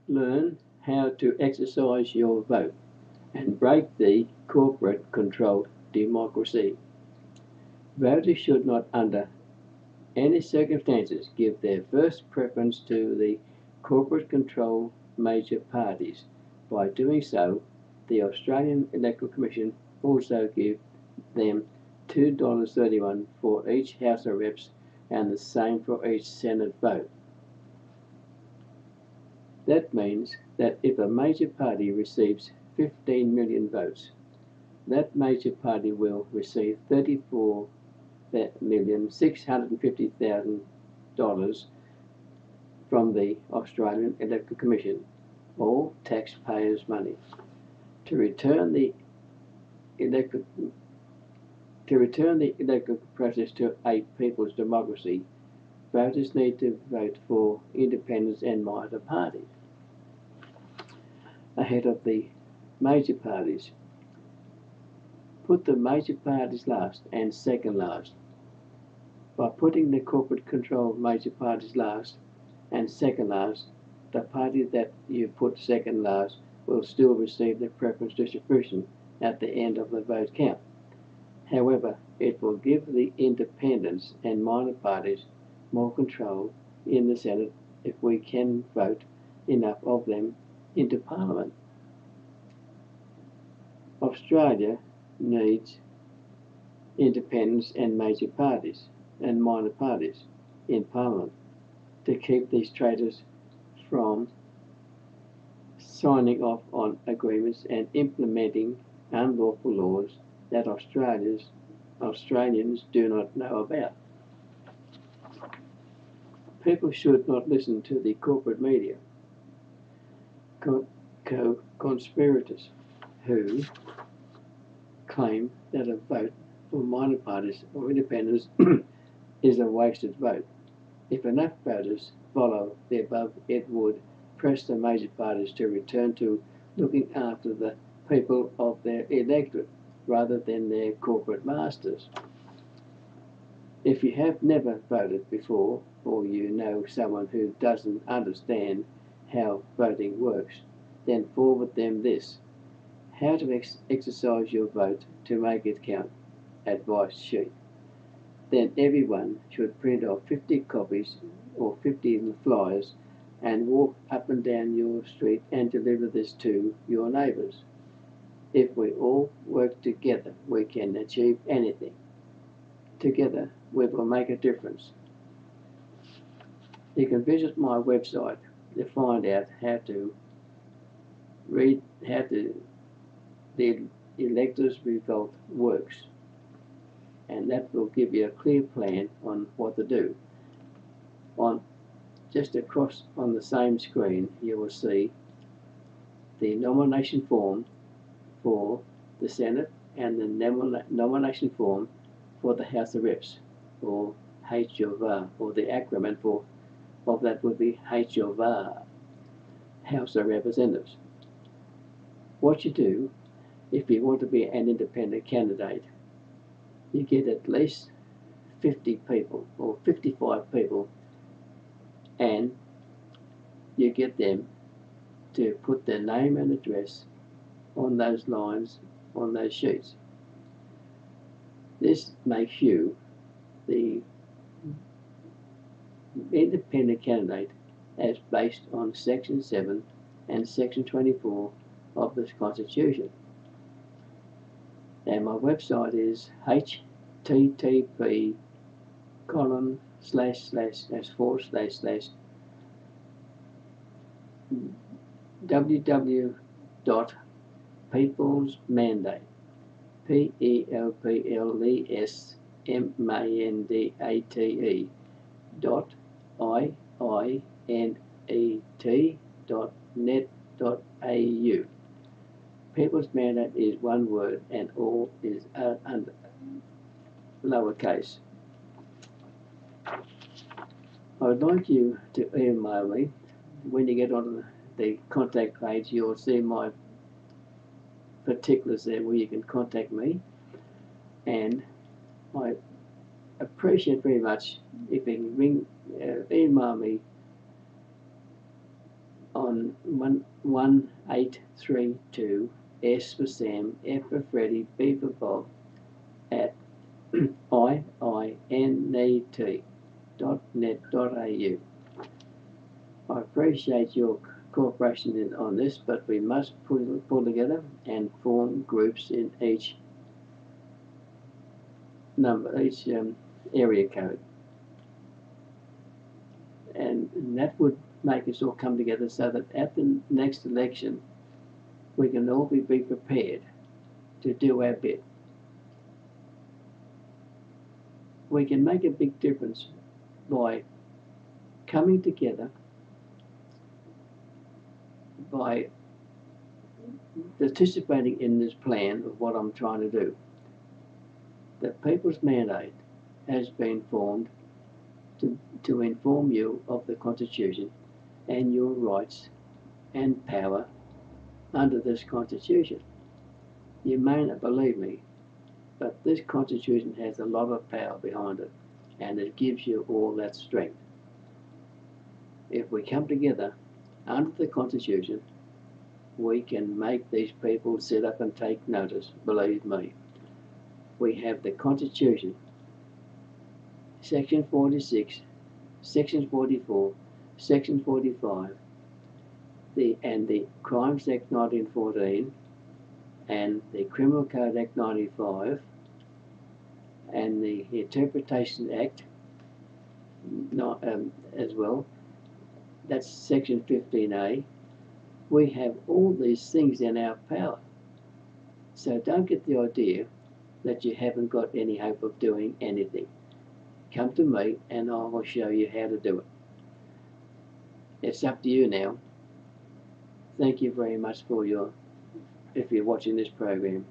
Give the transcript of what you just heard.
Learn how to exercise your vote and break the corporate controlled democracy. Voters should not, under any circumstances, give their first preference to the corporate controlled major parties. By doing so, the Australian Electoral Commission also give them $2.31 for each House of Reps and the same for each Senate vote. That means that if a major party receives 15 million votes, that major party will receive $34,650,000 from the Australian Electoral Commission, all taxpayers' money. To return the electoral process to a people's democracy, voters need to vote for independents and minor parties ahead of the major parties. Put the major parties last and second last. By putting the corporate controlled major parties last and second last, the party that you put second last will still receive the preference distribution at the end of the vote count. However, it will give the independents and minor parties more control in the Senate if we can vote enough of them into Parliament. Australia needs independents and major parties and minor parties in Parliament to keep these traitors from signing off on agreements and implementing unlawful laws that Australians do not know about. People should not listen to the corporate media, conspirators who claim that a vote for minor parties or independents is a wasted vote. If enough voters follow the above, it would press the major parties to return to looking after the people of their electorate rather than their corporate masters. If you have never voted before, or you know someone who doesn't understand how voting works, then forward them this: how to exercise your vote to make it count advice sheet. Then everyone should print off 50 copies or 50 flyers and walk up and down your street and deliver this to your neighbours. If we all work together, we can achieve anything. Together, we will make a difference. You can visit my website to find out how to read how the Electors Revolt works, and that will give you a clear plan on what to do. Just across on the same screen, you will see the nomination form for the Senate and the nomination form for the House of Reps, or H of R, or the acronym of that would be H of R, House of Representatives. What you do, if you want to be an independent candidate, you get at least 50 people or 55 people, and you get them to put their name and address on those lines, on those sheets. This makes you the independent candidate as based on Section 7 and Section 24 of this Constitution. And my website is http://www.peoplesmandate, PEOPLESMANDATE .iinet.net.au. People's Mandate is one word and all is under lowercase. I would like you to email me. When you get on the contact page, you'll see my particulars there where you can contact me, and I appreciate very much if you can email me on 1832 S for Sam, F for Freddie, B for Bob at iinet.net.au. I appreciate your cooperation on this, but we must pull together and form groups in each area code, and that would make us all come together so that at the next election we can all be prepared to do our bit. We can make a big difference by coming together, by participating in this plan of what I'm trying to do. The People's Mandate has been formed to inform you of the Constitution and your rights and power under this Constitution. You may not believe me, but this Constitution has a lot of power behind it, and it gives you all that strength. If we come together under the Constitution, we can make these people sit up and take notice, believe me. We have the Constitution, Section 46, Section 44, Section 45, and the Crimes Act 1914, and the Criminal Code Act 95, and the Interpretation Act as well. That's Section 15A. We have all these things in our power. So don't get the idea that you haven't got any hope of doing anything. Come to me and I will show you how to do it. It's up to you now. Thank you very much if you're watching this program.